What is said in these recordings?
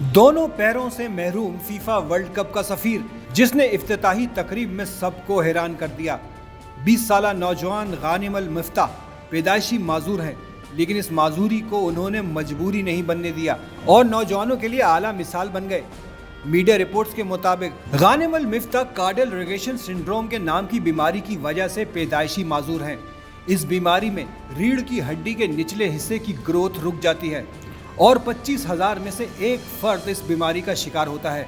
दोनों पैरों से महरूम फीफा वर्ल्ड कप का सफीर, जिसने इफ्तिताही तकरीब में सबको हैरान कर दिया। 20 साला नौजवान गानिम अल मिफ्ताह पैदाइशी माजूर हैं, लेकिन इस माजूरी को उन्होंने मजबूरी नहीं बनने दिया और नौजवानों के लिए आला मिसाल बन गए। मीडिया रिपोर्ट्स के मुताबिक गानिम अल मिफ्ताह कार्डियल रिग्रेशन सिंड्रोम के नाम की बीमारी की वजह से पैदाइशी माजूर हैं। इस बीमारी में रीढ़ की हड्डी के निचले हिस्से की ग्रोथ रुक जाती है और 25,000 में से एक फर्द इस बीमारी का शिकार होता है।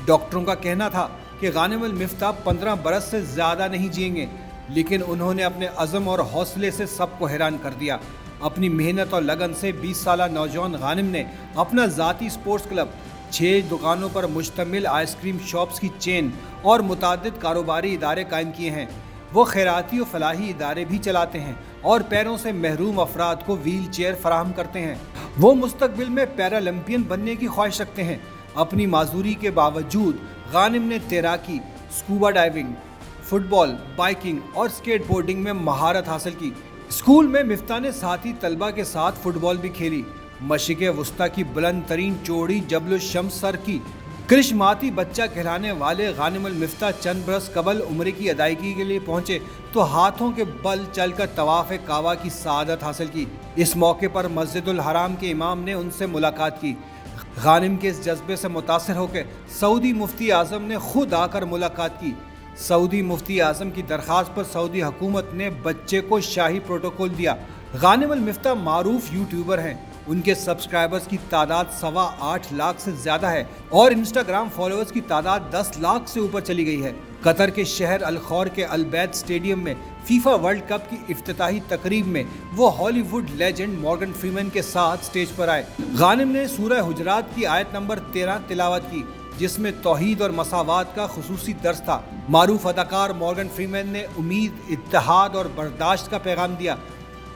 डॉक्टरों का कहना था कि गानिम अल मिफ्ताह 15 बरस से ज़्यादा नहीं जिएंगे, लेकिन उन्होंने अपने अज़म और हौसले से सबको हैरान कर दिया। अपनी मेहनत और लगन से 20 साला नौजवान गानिम ने अपना ज़ाती स्पोर्ट्स क्लब, 6 दुकानों पर मुश्तमिल आइसक्रीम शॉप्स की चेन और मुतादिद कारोबारी इदारे कायम किए हैं। वो खैराती और फलाही इदारे भी चलाते हैं और पैरों से महरूम अफराद को व्हील चेयर फराहम करते हैं। वो मुस्तकबिल में पैरालंपियन बनने की ख्वाहिश रखते हैं। अपनी माजूरी के बावजूद गानिम ने तैराकी, स्कूबा डाइविंग, फुटबॉल, बाइकिंग और स्केट बोर्डिंग में महारत हासिल की। स्कूल में मिफ्ताह ने साथी तलबा के साथ फुटबॉल भी खेली। मशरिक़ वस्ता की बुलंद तरीन चोटी जबल शम्स सर की करिश्माती बच्चा कहलाने वाले गानिम अल मिफ्ताह चंद बरस कबल उम्र की अदायगी के लिए पहुंचे तो हाथों के बल चलकर तवाफ़ काबा की सादत हासिल की। इस मौके पर मस्जिदुल हराम के इमाम ने उनसे मुलाकात की। गानिम के इस जज्बे से मुतासिर होकर सऊदी मुफ्ती आज़म ने खुद आकर मुलाकात की। सऊदी मुफ्ती आज़म की दरख्वास्त पर सऊदी हुकूमत ने बच्चे को शाही प्रोटोकॉल दिया। गानिम अल मिफ्ताह मारूफ यूट्यूबर हैं। उनके सब्सक्राइबर्स की तादाद 8.25 लाख से ज़्यादा है और इंस्टाग्राम फॉलोअर्स की तादाद 10 लाख से ऊपर चली गई है। कतर के शहर अल खौर के अल बैद स्टेडियम में फीफा वर्ल्ड कप की इफ्तिताही तकरीब में वो हॉलीवुड लेजेंड मॉर्गन फ्रीमैन के साथ स्टेज पर आए। गानिम ने सूरह हुजरात की आयत नंबर 13 तिलावत की, जिसमें तौहीद और मसावात का खुसूसी दर्स था। मारूफ अदाकार मॉर्गन फ्रीमैन ने उम्मीद, इत्तेहाद और बर्दाश्त का पैगाम दिया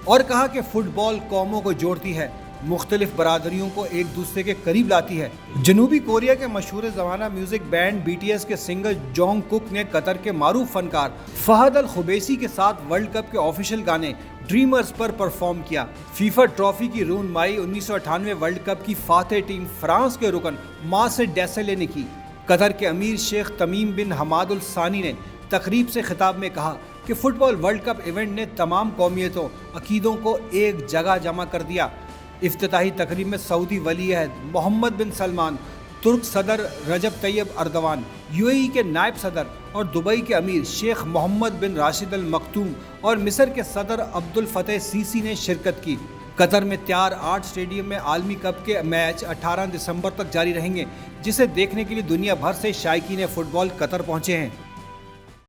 और कहा कि फुटबॉल कौमों को जोड़ती है, मुख्तलिफ बरादरियों को एक दूसरे के करीब लाती है। जनूबी कोरिया के मशहूर ज़माना म्यूजिक बैंड BTS के सिंगर जोंग कुक ने कतर के मारूफ फनकार फहद अल खुबैसी के साथ वर्ल्ड कप के ऑफिशियल गाने ड्रीमर्स पर परफॉर्म किया। फीफा ट्रॉफी की रूनमाई 1998 वर्ल्ड कप की फातेह टीम फ्रांस के रुकन मासे डेसेले ने की। कतर के अमीर शेख तमीम बिन हमाद अल सानी ने तकरीब से खिताब में कहा कि फुटबॉल वर्ल्ड कप इवेंट ने तमाम कौमियतों, अकीदों को एक जगह जमा कर दिया। इफ्तिताही तकरीब में सऊदी वली अहद मोहम्मद बिन सलमान, तुर्क सदर रजब तैयब अर्दवान, UAE के नायब सदर और दुबई के अमीर शेख मोहम्मद बिन राशिद अल मखतूम और मिस्र के सदर अब्दुल फतेह सीसी ने शिरकत की। कतर में तैयार 8 स्टेडियम में आलमी कप के मैच 18 दिसंबर तक जारी रहेंगे, जिसे देखने के लिए दुनिया भर से शायकीन फुटबॉल कतर पहुंचे हैं।